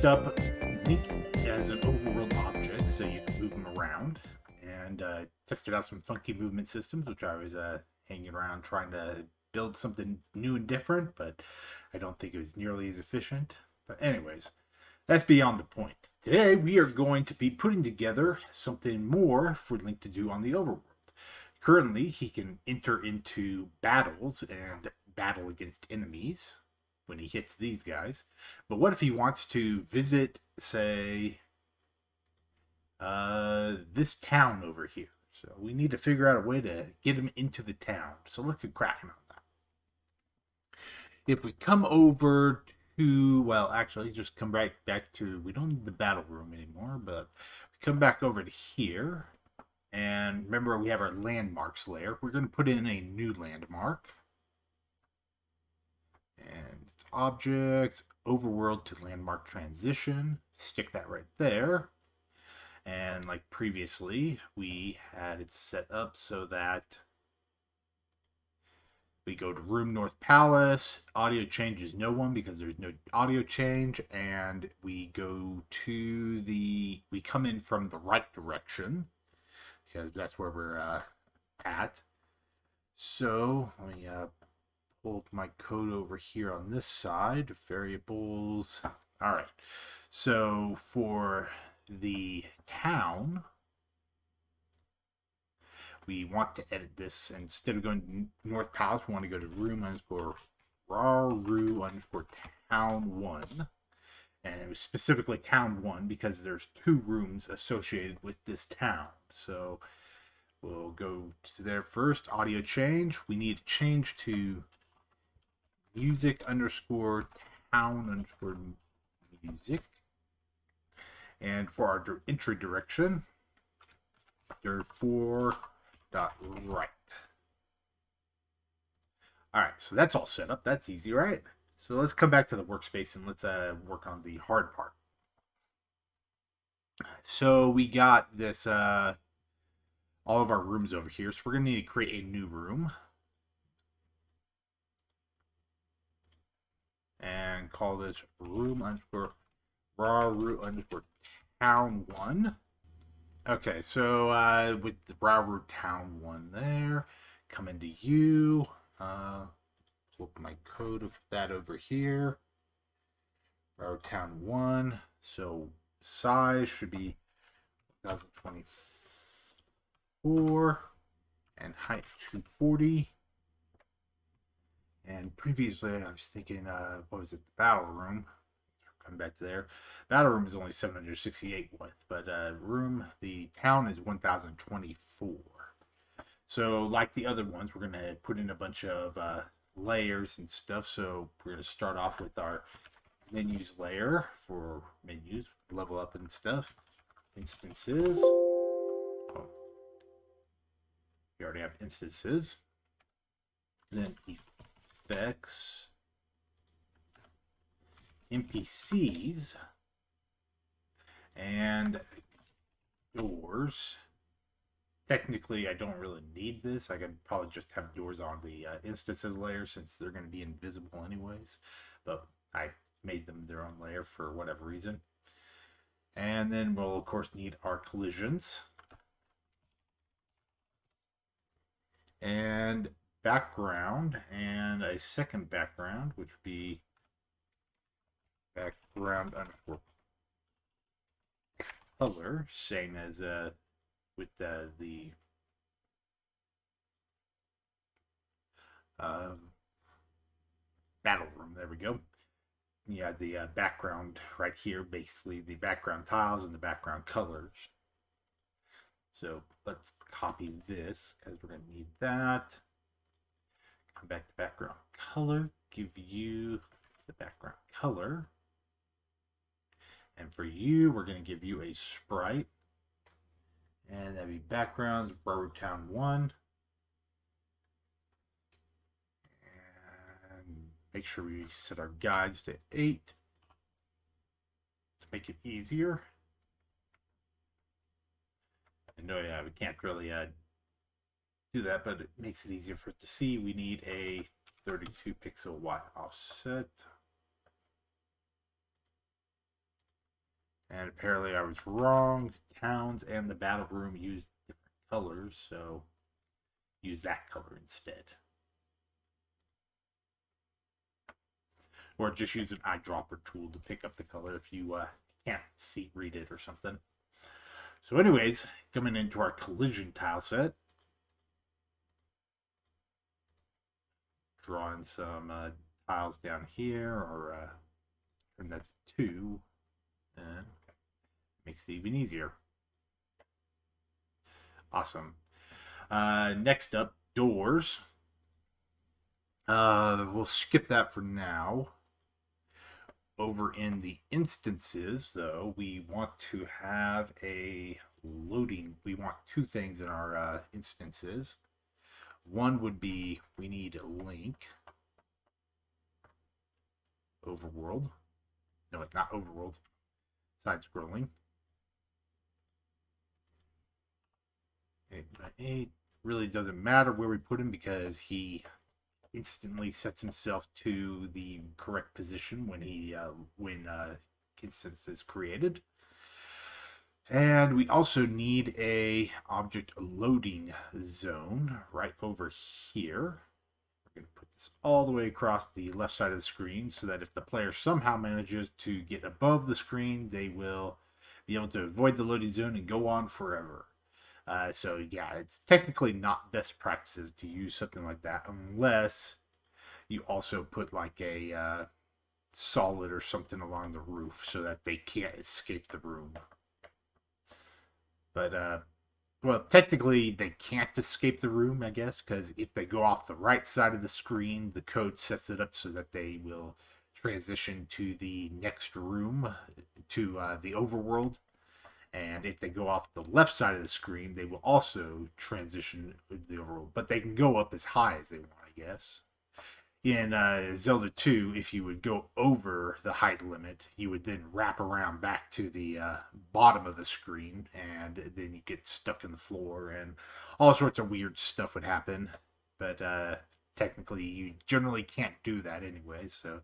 finished up Link as an overworld object, so you can move him around, and tested out some funky movement systems, which I was hanging around trying to build something new and different, but I don't think it was nearly as efficient. But anyways, that's beyond the point. Today we are going to be putting together something more for Link to do on the overworld. Currently, he can enter into battles and battle against enemies when he hits these guys. But what if he wants to visit, say, this town over here? So we need to figure out a way to get him into the town. So let's get cracking on that. If we come over to, well, actually, just come right back to, we don't need the battle room anymore, but we come back over to here. And remember, we have our landmarks layer. We're going to put in a new landmark. And it's objects, overworld to landmark transition. Stick that right there. And like previously, we had it set up so that we go to room North Palace. Audio change is no one because there's no audio change. And we go to the, we come in from the right direction, because that's where we're at. So let me pull up my code over here on this side. Variables. All right. So for the town, we want to edit this. Instead of going to North Palace, we want to go to room underscore raru underscore town 1. And it was specifically town 1 because there's 2 rooms associated with this town. So we'll go to there first. Audio change. We need to change to music underscore town underscore music. And for our entry direction, dir4 dot right. All right, so that's all set up. That's easy, right? So let's come back to the workspace and let's work on the hard part. So we got this, all of our rooms over here. So we're going to need to create a new room. And call this room underscore raru underscore town 1. Okay, so with the raru town 1 there, come into you. Pull up my code of that over here. Raru town 1. So size should be 1024 and height 240. And previously I was thinking, what was it, the battle room? Come back to there. Battle room is only 768 width, but room, the town is 1024. So like the other ones, we're going to put in a bunch of layers and stuff. So we're going to start off with our menus layer for menus, level up and stuff. Instances. Oh, we already have instances. And then effects. NPCs. And doors. Technically, I don't really need this. I could probably just have doors on the instances layer since they're going to be invisible anyways. But I made them their own layer for whatever reason. And then we'll, of course, need our collisions. And background, and a second background, which would be background underscore color, same as with the battle room. There we go. Yeah, the background right here, basically the background tiles and the background colors. So let's copy this because we're going to need that. Come back to background color, give you the background color. And for you, we're going to give you a sprite. And that'd be backgrounds, raru town 1. And make sure we set our guides to 8 to make it easier. I know, yeah, we can't really do that, but it makes it easier for it to see. We need a 32 pixel Y offset. And apparently I was wrong. Towns and the battle room use different colors, so use that color instead. Or just use an eyedropper tool to pick up the color if you can't read it or something. So anyways, coming into our collision tile set. Drawing some tiles down here, or turn that to 2, and makes it even easier. Awesome. Next up, doors. We'll skip that for now. Over in the instances, though, we want to have a loading. We want 2 things in our instances. One would be we need a link. Overworld. No, not overworld. Side scrolling. It really doesn't matter where we put him because he instantly sets himself to the correct position when instance is created. And we also need a object loading zone right over here. We're going to put this all the way across the left side of the screen so that if the player somehow manages to get above the screen, they will be able to avoid the loading zone and go on forever. So yeah, it's technically not best practices to use something like that unless you also put like a solid or something along the roof so that they can't escape the room. But well, technically they can't escape the room, I guess, because if they go off the right side of the screen, the code sets it up so that they will transition to the next room, to the overworld. And if they go off the left side of the screen, they will also transition to the overworld. But they can go up as high as they want, I guess. In Zelda 2, if you would go over the height limit, you would then wrap around back to the bottom of the screen, and then you get stuck in the floor, and all sorts of weird stuff would happen. But technically, you generally can't do that anyway, so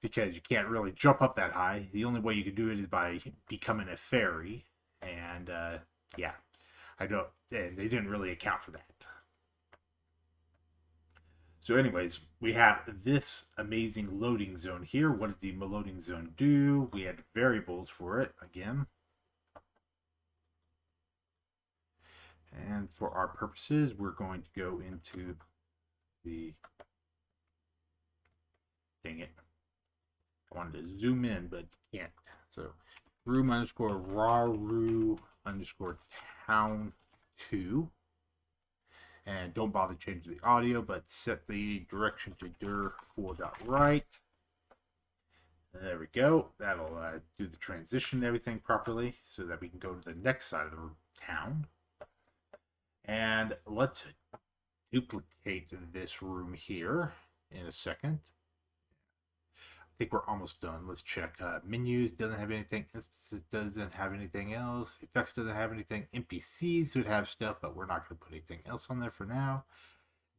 because you can't really jump up that high. The only way you can do it is by becoming a fairy, and yeah, I don't. And they didn't really account for that. So anyways, we have this amazing loading zone here. What does the loading zone do? We had variables for it again. And for our purposes, we're going to go into the... Dang it. I wanted to zoom in, but can't. So room underscore raru underscore town 2. And don't bother changing the audio, but set the direction to dir 4.right. There we go. That'll do the transition and everything properly so that we can go to the next side of the town. And let's duplicate this room here in a second. I think we're almost done. Let's check. Menus doesn't have anything. Instances doesn't have anything else. Effects doesn't have anything. NPCs would have stuff, but we're not going to put anything else on there for now.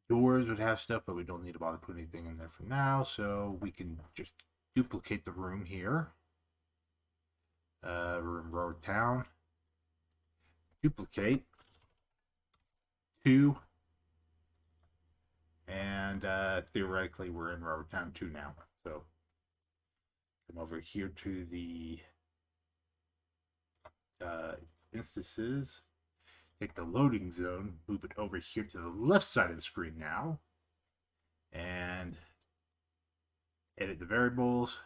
Doors would have stuff, but we don't need to bother putting anything in there for now. So we can just duplicate the room here. Room road town. Duplicate. 2. And theoretically, we're in road town 2 now. So come over here to the instances. Take the loading zone, move it over here to the left side of the screen now, and edit the variables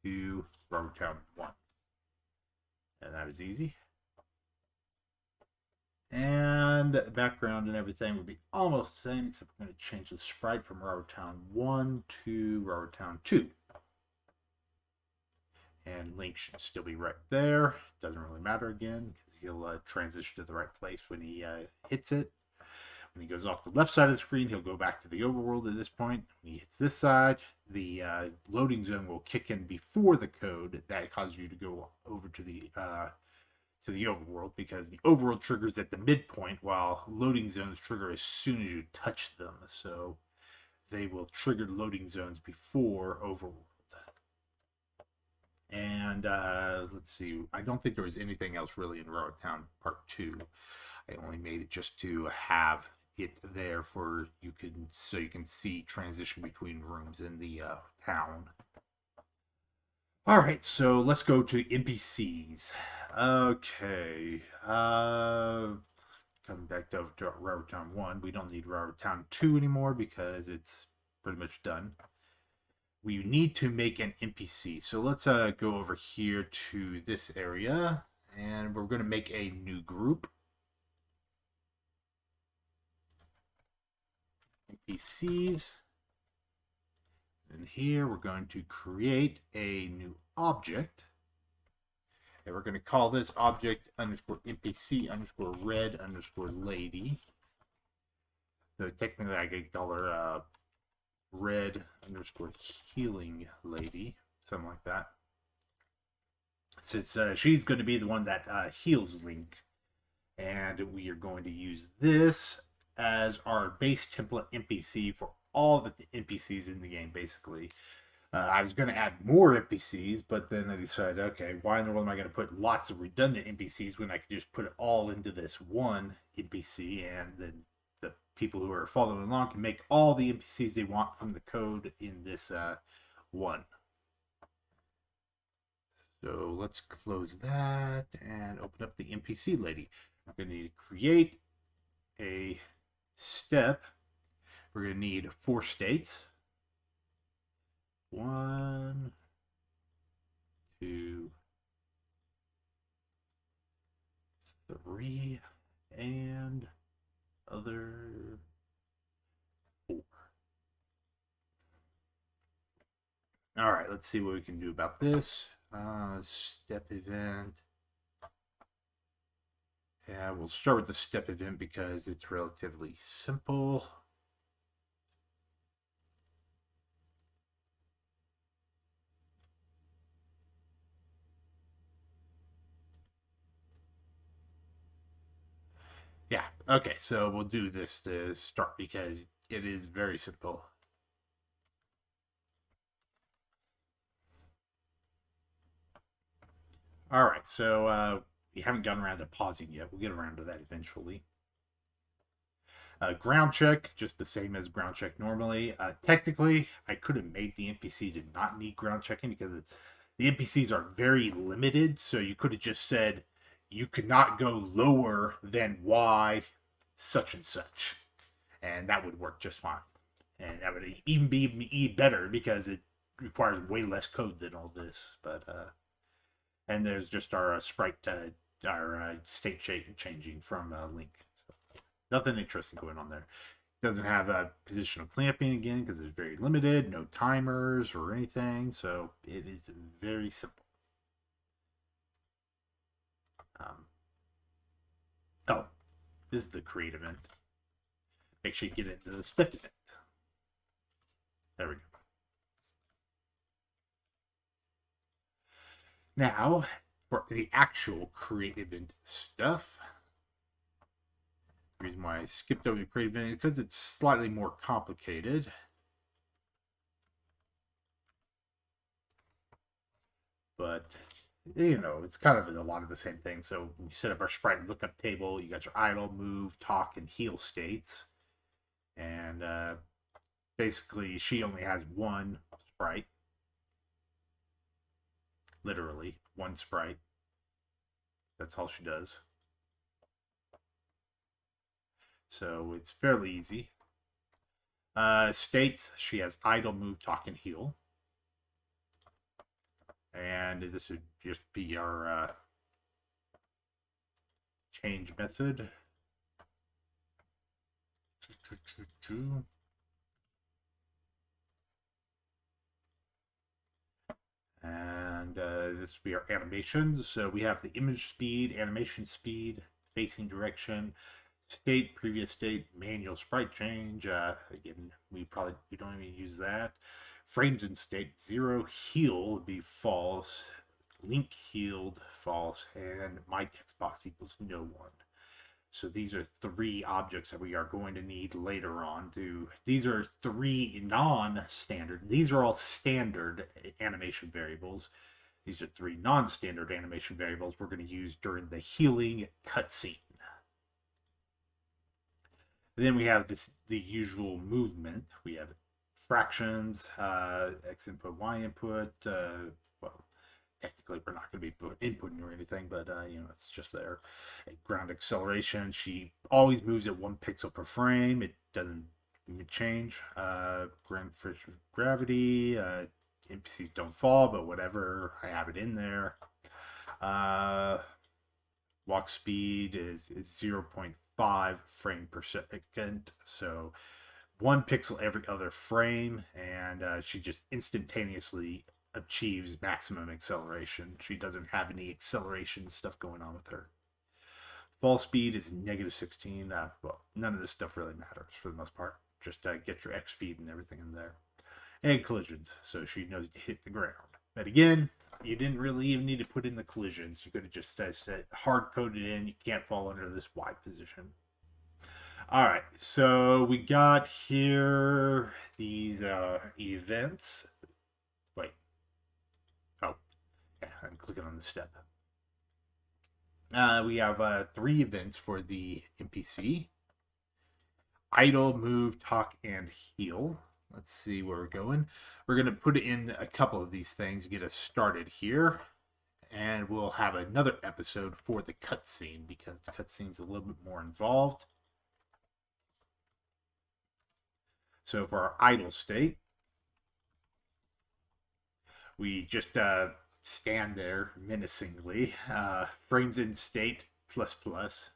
to road town 1. And that is easy. And background and everything would be almost the same, except we're going to change the sprite from Railroad Town 1 to Railroad Town 2. And Link should still be right there. Doesn't really matter again, because he'll transition to the right place when he hits it. When he goes off the left side of the screen, he'll go back to the overworld at this point. When he hits this side, the loading zone will kick in before the code that causes you to go over to the overworld, because the overworld triggers at the midpoint while loading zones trigger as soon as you touch them. So they will trigger loading zones before overworld. And let's see, I don't think there was anything else really in Railroad Town Part 2. I only made it just to have it there for you can so you can see transition between rooms in the town. All right, so let's go to NPCs. Okay. Coming back to Railroad Town 1, we don't need Railroad Town 2 anymore because it's pretty much done. We need to make an NPC. So let's go over here to this area, and we're going to make a new group. NPCs. And here we're going to create a new object. And we're going to call this object underscore NPC underscore red underscore lady. So technically I could call her red underscore healing lady, something like that. Since she's going to be the one that heals Link. And we are going to use this as our base template NPC for all the NPCs in the game, basically. I was going to add more NPCs, but then I decided, okay, why in the world am I going to put lots of redundant NPCs when I could just put it all into this one NPC, and then the people who are following along can make all the NPCs they want from the code in this one. So let's close that and open up the NPC lady. We're going to need to create a step. We're going to need 4 states. 1, 2, 3, and other 4. All right, let's see what we can do about this. Step event. Yeah, we'll start with the step event because it's relatively simple. Yeah, okay, so we'll do this to start because it is very simple. All right, so we haven't gotten around to pausing yet. We'll get around to that eventually. Ground check, just the same as ground check normally. Technically, I could have made the NPC to not need ground checking because the NPCs are very limited. So you could have just said you could not go lower than Y such and such. And that would work just fine. And that would even be better because it requires way less code than all this. But and there's just our sprite, our state changing from Link. So nothing interesting going on there. Doesn't have a positional clamping again because it's very limited. No timers or anything. So it is very simple. Oh, this is the create event. Make sure you get into the step event. There we go. Now, for the actual create event stuff, the reason why I skipped over the create event is because it's slightly more complicated. But, you know, it's kind of a lot of the same thing. So we set up our sprite lookup table. You got your idle, move, talk, and heal states. And basically, she only has one sprite. Literally, one sprite. That's all she does. So it's fairly easy. States, she has idle, move, talk, and heal. And this would just be our change method. And this will be our animations. So we have the image speed, animation speed, facing direction, state, previous state, manual sprite change. Again, we don't even use that. Frames in state 0, heal would be false, link healed false, and my text box equals no one. So these are 3 objects that we are going to need later on. These are 3 non-standard. These are all standard animation variables. These are three non-standard animation variables we're going to use during the healing cutscene. Then we have the usual movement. We have fractions, x input, y input. Well, technically we're not going to be inputting or anything, but it's just there. Ground acceleration. She always moves at 1 pixel per frame. It doesn't change. Ground friction, gravity. NPCs don't fall, but whatever. I have it in there. Walk speed is 0.5 frame per second, so 1 pixel every other frame, and she just instantaneously achieves maximum acceleration. She doesn't have any acceleration stuff going on with her. Fall speed is -16. Well, none of this stuff really matters for the most part. Just get your X speed and everything in there. And collisions, so she knows to hit the ground. But again, you didn't really even need to put in the collisions. You could have just said hard-coded in, you can't fall under this Y position. All right, so we got here these events. Wait. Oh, yeah, I'm clicking on the step. We have 3 events for the NPC. Idle, move, talk, and heal. Let's see where we're going. We're going to put in a couple of these things to get us started here. And we'll have another episode for the cutscene because the cutscene's a little bit more involved. So for our idle state, we just stand there menacingly. Frames in state ++.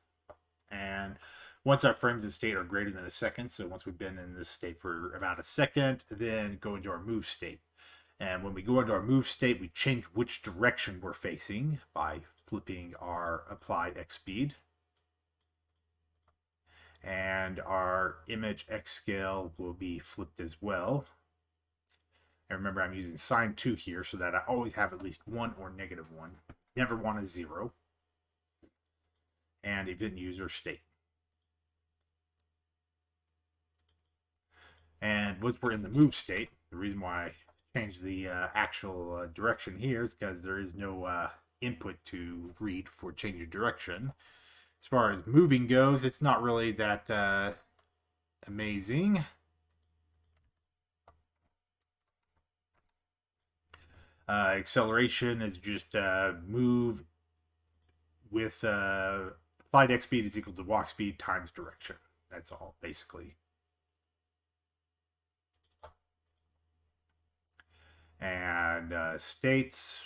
And once our frames in state are greater than a second, so once we've been in this state for about a second, then go into our move state. And when we go into our move state, we change which direction we're facing by flipping our applied X speed. And our image X scale will be flipped as well. And remember, I'm using sine 2 here so that I always have at least 1 or -1. Never want a 0. And event user state. And once we're in the move state, the reason why I changed the actual direction here is because there is no input to read for change of direction. As far as moving goes, it's not really that amazing. Acceleration is just move with applied X speed is equal to walk speed times direction. That's all, basically. And states,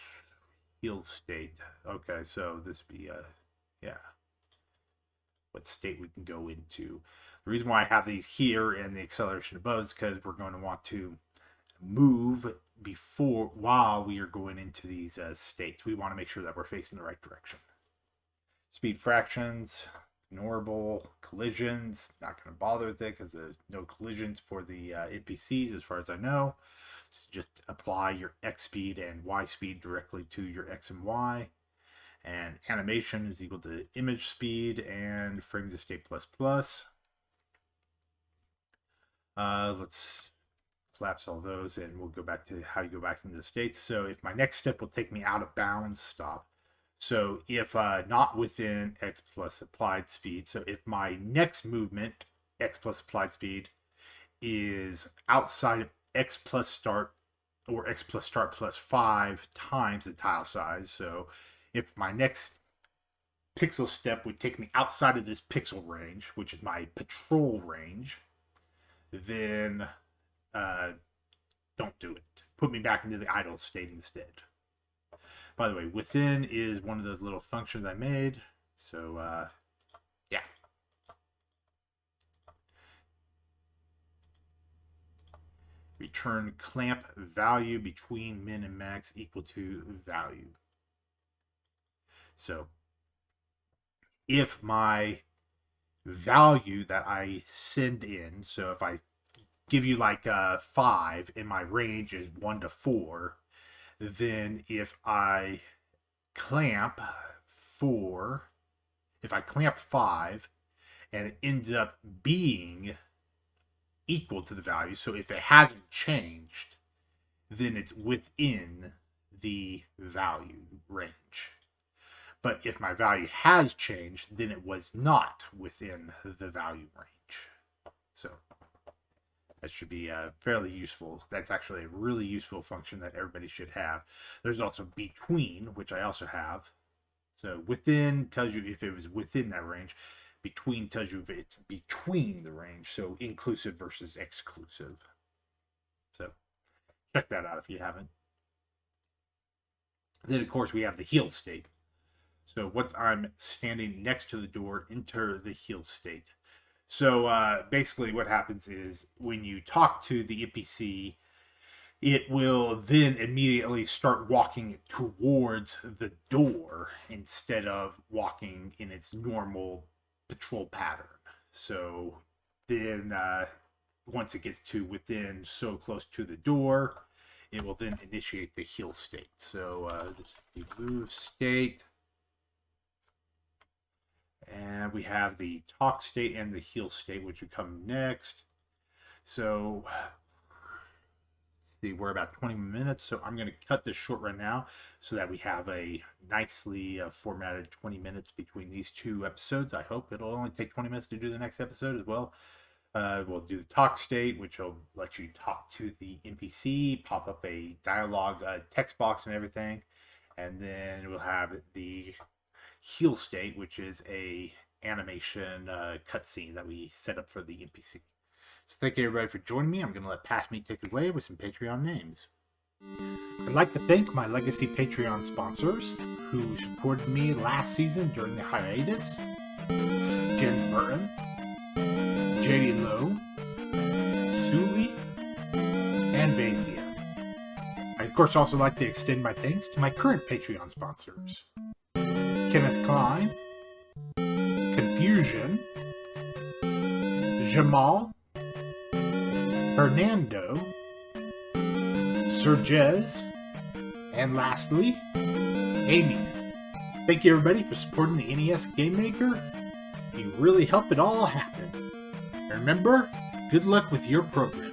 heal state. Okay, so this would be yeah, what state we can go into. The reason why I have these here and the acceleration above is because we're going to want to move while we are going into these states. We want to make sure that we're facing the right direction. Speed fractions, ignorable. Collisions, not going to bother with it because there's no collisions for the NPCs as far as I know. So just apply your X speed and Y speed directly to your X and Y. And animation is equal to image speed and frames of state ++. Let's collapse all those and we'll go back to how you go back into the states. So if my next step will take me out of bounds, stop. So if not within X plus applied speed, so if my next movement, X plus applied speed, is outside of X plus start or X plus start +5 times the tile size, so if my next pixel step would take me outside of this pixel range, which is my patrol range, then don't do it. Put me back into the idle state instead. By the way, within is one of those little functions I made. So, yeah. Return clamp value between min and max equal to value. So, if my value that I send in, so if I give you like 5 and my range is 1 to 4, then if I clamp 4, if I clamp 5 and it ends up being equal to the value, so if it hasn't changed, then it's within the value range. But if my value has changed, then it was not within the value range. So that should be fairly useful. That's actually a really useful function that everybody should have. There's also between, which I also have. So within tells you if it was within that range. Between tells you if it's between the range. So inclusive versus exclusive. So check that out if you haven't. Then, of course, we have the heal state. So once I'm standing next to the door, enter the heal state. So basically what happens is when you talk to the NPC, it will then immediately start walking towards the door instead of walking in its normal patrol pattern. So then once it gets to within so close to the door, it will then initiate the heal state. So this is the move state. And we have the talk state and the heal state, which would come next. So, let's see, we're about 20 minutes. So I'm going to cut this short right now so that we have a nicely formatted 20 minutes between these two episodes. I hope it'll only take 20 minutes to do the next episode as well. We'll do the talk state, which will let you talk to the NPC, pop up a dialogue text box and everything. And then we'll have the heal state, which is a animation cutscene that we set up for the NPC. So thank you everybody for joining me. I'm going to let Pashmi take it away with some Patreon names. I'd like to thank my legacy Patreon sponsors who supported me last season during the hiatus. Jens Burton, JD Lowe, Suli, and Vazia. I of course also like to extend my thanks to my current Patreon sponsors. Kenneth Klein, Confusion, Jamal, Fernando, Sergez, and lastly, Amy. Thank you everybody for supporting the NESGameMaker. You really help it all happen. And remember, good luck with your program.